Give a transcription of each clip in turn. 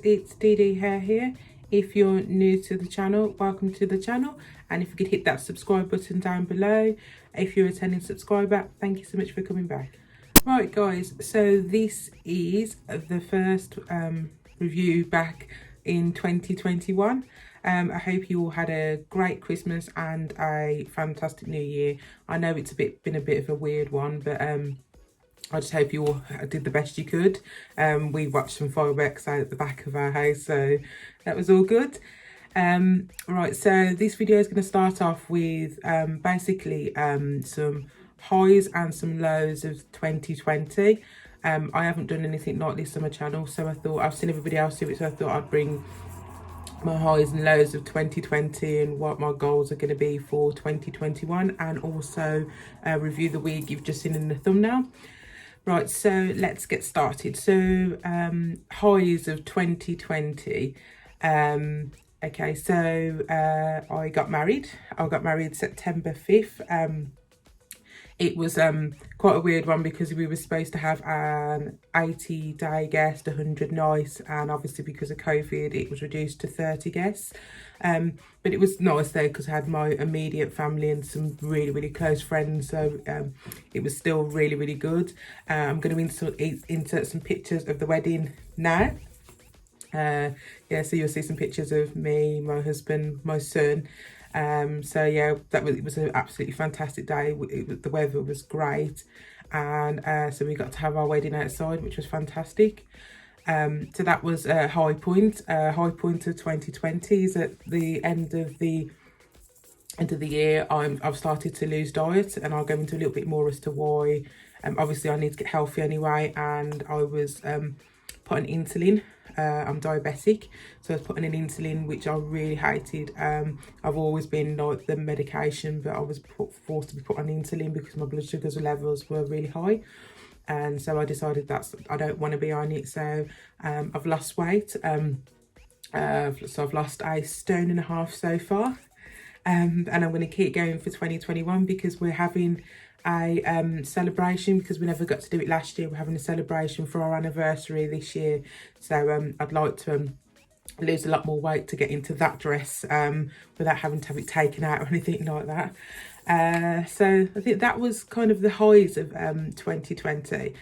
it's TTD Hair here. If you're new to the channel, welcome to the channel, and if you could hit that subscribe button down below. If you're a returning subscriber, thank you so much for coming back. Right guys, so this is the first review back in 2021. I hope you all had a great Christmas and a fantastic New Year. I know it's been a bit of a weird one, but I just hope you all did the best you could. We watched some fireworks out at the back of our house, so that was all good. Right, so this video is going to start off with basically some highs and some lows of 2020. I haven't done anything like this on my channel, so I thought, I've seen everybody else do it, so I thought I'd bring my highs and lows of 2020 and what my goals are going to be for 2021, and also review the wig you've just seen in the thumbnail. Right, so let's get started. So highs of 2020. Okay, so I got married. I got married September 5th. It was quite a weird one because we were supposed to have an 80-day guest, 100 nights, and obviously because of COVID it was reduced to 30 guests. But it was nice though because I had my immediate family and some really close friends, so it was still really good. I'm going to insert some pictures of the wedding now. Yeah, so you'll see some pictures of me, my husband, my son. So yeah, it was an absolutely fantastic day. The weather was great, and so we got to have our wedding outside, which was fantastic. So that was a high point. High point of 2020 is at the end of the year. I've started to lose diet, and I'll go into a little bit more as to why. Obviously I need to get healthy anyway, and I was put on insulin. I'm diabetic, so I was putting an insulin, which I really hated. I've always been like the medication, but I was forced to be put on insulin because my blood sugars levels were really high, and so I decided I don't want to be on it. So I've lost weight. So I've lost 1.5 stone so far, and I'm going to keep going for 2021 because we're having a celebration, because we never got to do it last year. We're having a celebration for our anniversary this year, so I'd like to lose a lot more weight to get into that dress without having to have it taken out or anything like that. So I think that was kind of the highs of 2020,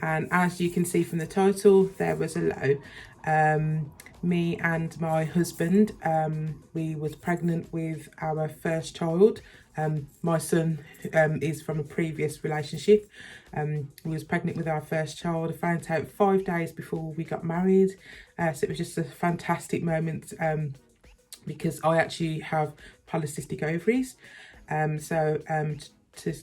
and as you can see from the title, there was a low. Me and my husband, we was pregnant with our first child. My son is from a previous relationship. We was pregnant with our first child. I found out 5 days before we got married. So it was just a fantastic moment because I actually have polycystic ovaries. To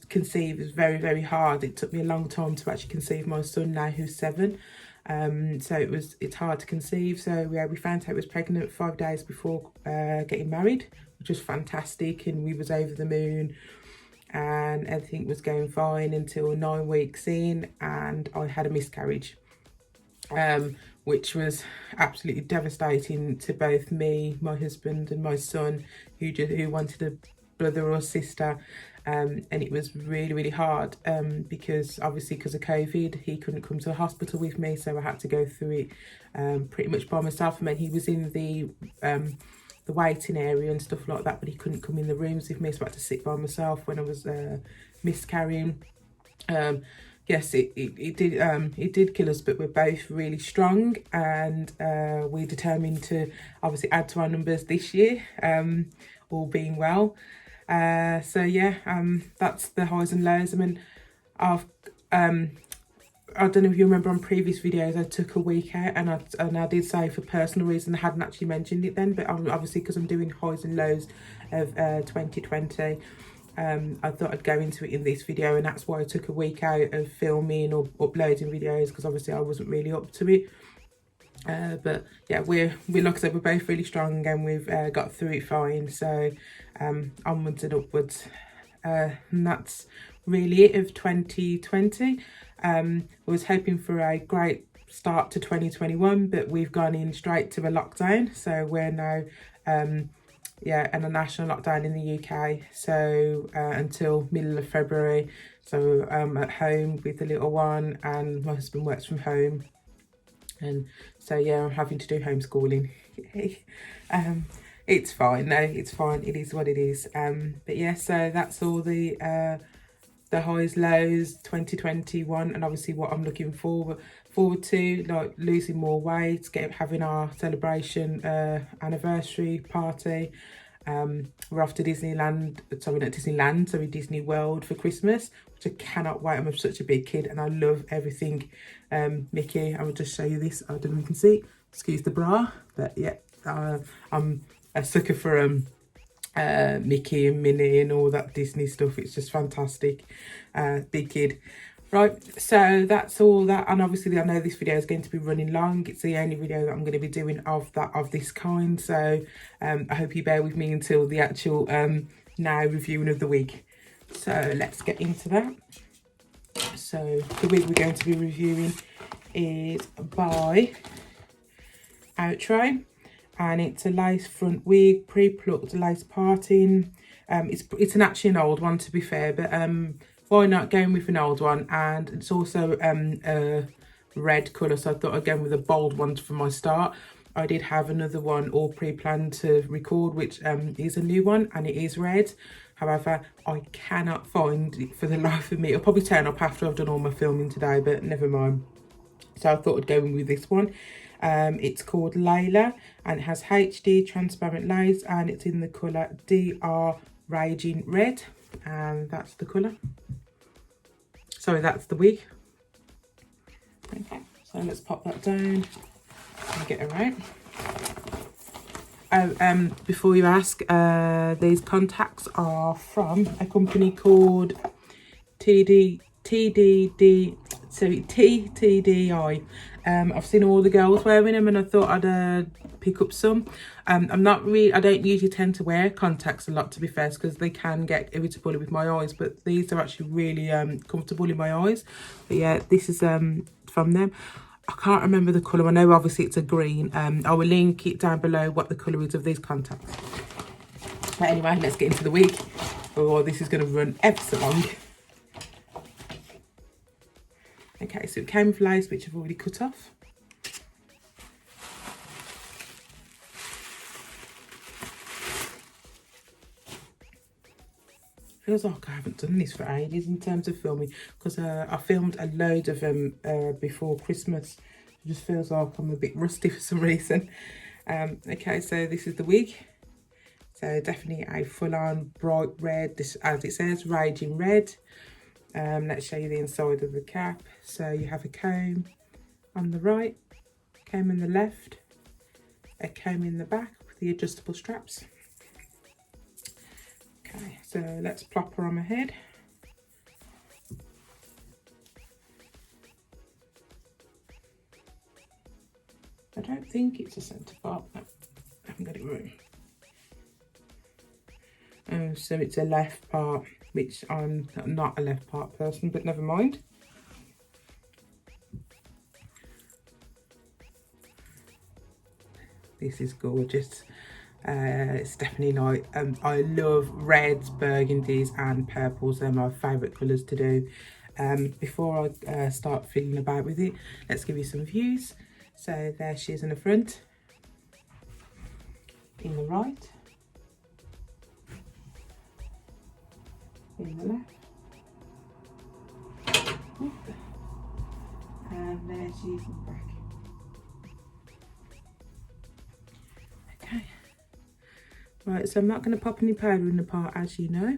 conceive is very hard. It took me a long time to actually conceive my son now, who's 7. So it's hard to conceive. So yeah, we found out I was pregnant 5 days before getting married, which was fantastic, and we was over the moon, and everything was going fine until 9 weeks in, and I had a miscarriage, which was absolutely devastating to both me, my husband, and my son, who wanted a brother or sister. And it was really hard because obviously because of COVID he couldn't come to the hospital with me, so I had to go through it pretty much by myself. I mean, he was in the waiting area and stuff like that, but he couldn't come in the rooms with me, so I had to sit by myself when I was miscarrying. Yes, it did kill us, but we're both really strong, and we're determined to obviously add to our numbers this year, all being well. So yeah, that's the highs and lows. I mean, I don't know if you remember on previous videos I took a week out, and I did say for personal reasons I hadn't actually mentioned it then, but obviously because I'm doing highs and lows of 2020, I thought I'd go into it in this video, and that's why I took a week out of filming or uploading videos, because obviously I wasn't really up to it. But yeah, we're like I said, we're both really strong, and we've got through it fine. So onwards and upwards, and that's really it of 2020. I was hoping for a great start to 2021, but we've gone in straight to a lockdown, so we're now in a national lockdown in the UK, so until middle of February. So I'm at home with the little one, and my husband works from home. And So yeah, I'm having to do homeschooling. It's fine. No, it's fine. It is what it is. But yeah, so that's all the highs, lows 2021, and obviously what I'm looking forward to, like losing more weight, having our celebration anniversary party. We're off to Disneyland, sorry, not Disneyland, sorry, Disney World for Christmas, which I cannot wait. I'm such a big kid and I love everything Mickey. I will just show you this. I don't know if you can see, excuse the bra, but yeah, I'm a sucker for Mickey and Minnie and all that Disney stuff. It's just fantastic. Big kid. Right, so that's all that, and obviously I know this video is going to be running long. It's the only video that I'm going to be doing of this kind, so I hope you bear with me until the actual now reviewing of the wig. So let's get into that. So the wig we're going to be reviewing is by Outre, and it's a lace front wig, pre-plucked lace parting. It's actually an old one, to be fair, but why not going with an old one? And it's also a red colour, so I thought I'd go with a bold one for my start. I did have another one all pre-planned to record, which is a new one, and it is red. However, I cannot find it for the life of me. I'll probably turn up after I've done all my filming today, but never mind. So I thought I'd go in with this one. It's called Leyla, and it has HD transparent lace, and it's in the colour DR Raging Red, and that's the colour. Sorry, that's the wig. Okay, so let's pop that down and get it right. Oh, before you ask, these contacts are from a company called TTD Eye. I've seen all the girls wearing them, and I thought I'd pick up some. I don't usually tend to wear contacts a lot, to be fair, because they can get irritable with my eyes, but these are actually really comfortable in my eyes. But yeah, this is from them. I can't remember the colour. I know obviously it's a green. I will link it down below what the colour is of these contacts. But anyway, let's get into the wig. Oh, this is going to run ever so long. Okay, so it came with lace, which I've already cut off. Feels like I haven't done this for ages in terms of filming, because I filmed a load of them before Christmas. It just feels like I'm a bit rusty for some reason. Okay, so this is the wig. So definitely a full-on bright red, this, as it says, raging red. Let's show you the inside of the cap. So you have a comb on the right, comb in the left, a comb in the back with the adjustable straps. Okay, so let's plop her on my head. I don't think it's a centre part. No, I haven't got it right. So it's a left part, which I'm not a left part person, but never mind. This is gorgeous. It's definitely like, I love reds, burgundies and purples. They're my favourite colours to do. Before I start fiddling about with it, let's give you some views. So there she is in the front, in the right, in the left, and there she is in the back. Okay, right, so I'm not going to pop any powder in the part, as you know,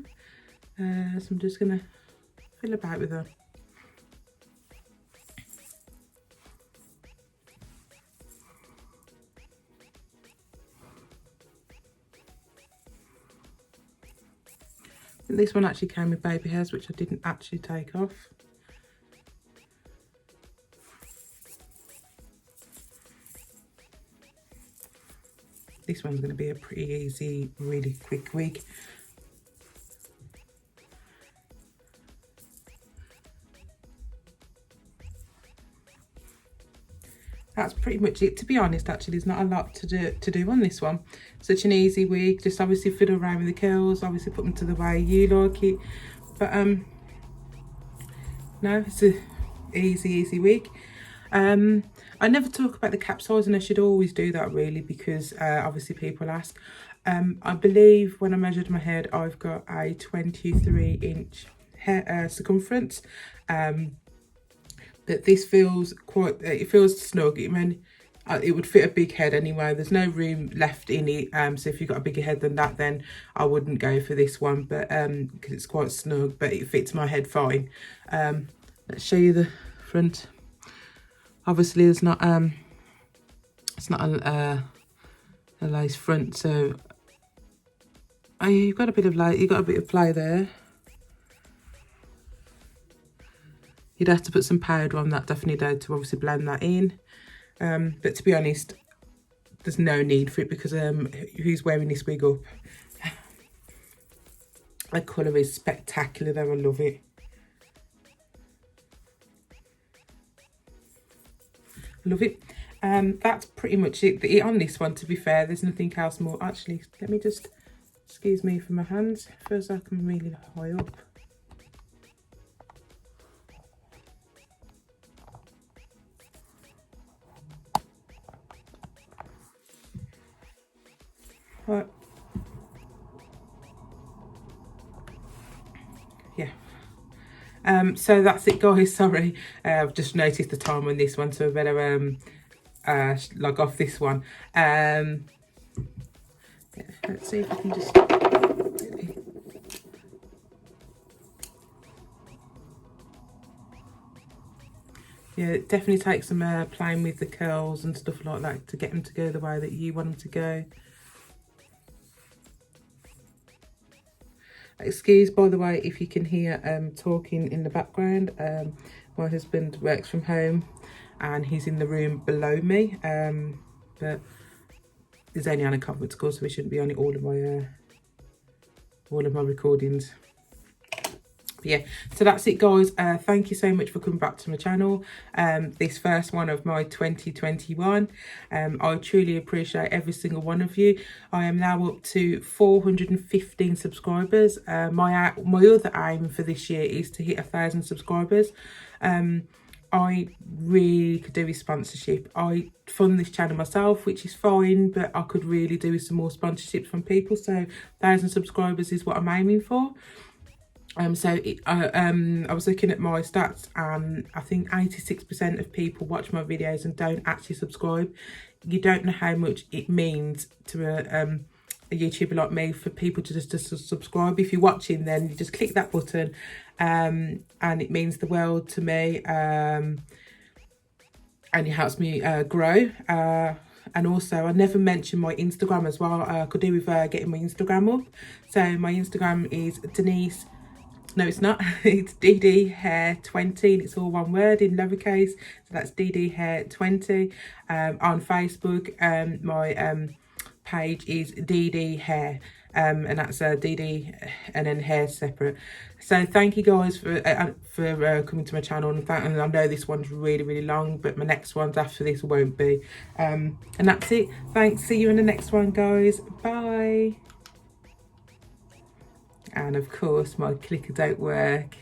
so I'm just going to fiddle about with her. This one actually came with baby hairs, which I didn't actually take off. This one's going to be a pretty easy, really quick wig. That's pretty much it, to be honest. Actually, there's not a lot to do on this one. Such an easy wig. Just obviously fiddle around with the curls, obviously put them to the way you like it. But no, it's a easy wig. I never talk about the cap size, and I should always do that really, because obviously people ask. I believe when I measured my head, I've got a 23-inch hair circumference, but this feels quite, it feels snug. I mean, it would fit a big head anyway. There's no room left in it, so if you've got a bigger head than that, then I wouldn't go for this one, but because it's quite snug, but it fits my head fine. Let's show you the front. Obviously it's not a lace front, so you've got a bit of play there. You'd have to put some powder on that, definitely, though, to obviously blend that in. But to be honest, there's no need for it, because who's wearing this wig up? The colour is spectacular though, I love it. Love it. That's pretty much it on this one, to be fair. There's nothing else more. Actually, let me just, excuse me for my hands. First, I can really high up. Right. Yeah. So that's it, guys. Sorry, I've just noticed the time on this one, so I better log off this one. Let's see if I can just, yeah, it definitely takes some playing with the curls and stuff like that to get them to go the way that you want them to go. Excuse, by the way, if you can hear talking in the background. My husband works from home and he's in the room below me, but he's only on a conference call, so we shouldn't be on it all of my recordings. But yeah, so that's it, guys. Thank you so much for coming back to my channel, this first one of my 2021. I truly appreciate every single one of you. I am now up to 415 subscribers. My other aim for this year is to hit 1,000 subscribers. I really could do with sponsorship. I fund this channel myself, which is fine, but I could really do with some more sponsorships from people. So 1,000 subscribers is what I'm aiming for. I was looking at my stats, and I think 86% of people watch my videos and don't actually subscribe. You don't know how much it means to a YouTuber like me for people to just subscribe. If you're watching, then you just click that button, and it means the world to me, and it helps me grow. And also, I never mentioned my Instagram as well. I could do with getting my Instagram up. So my Instagram is Denise. No, it's not. It's DD Hair 20. It's all one word in lowercase. So that's DD Hair 20. On Facebook, my page is DD Hair. And that's DD and then hair separate. So thank you guys for coming to my channel. And I know this one's really, really long, but my next ones after this won't be. And that's it. Thanks. See you in the next one, guys. Bye. And of course my clicker don't work.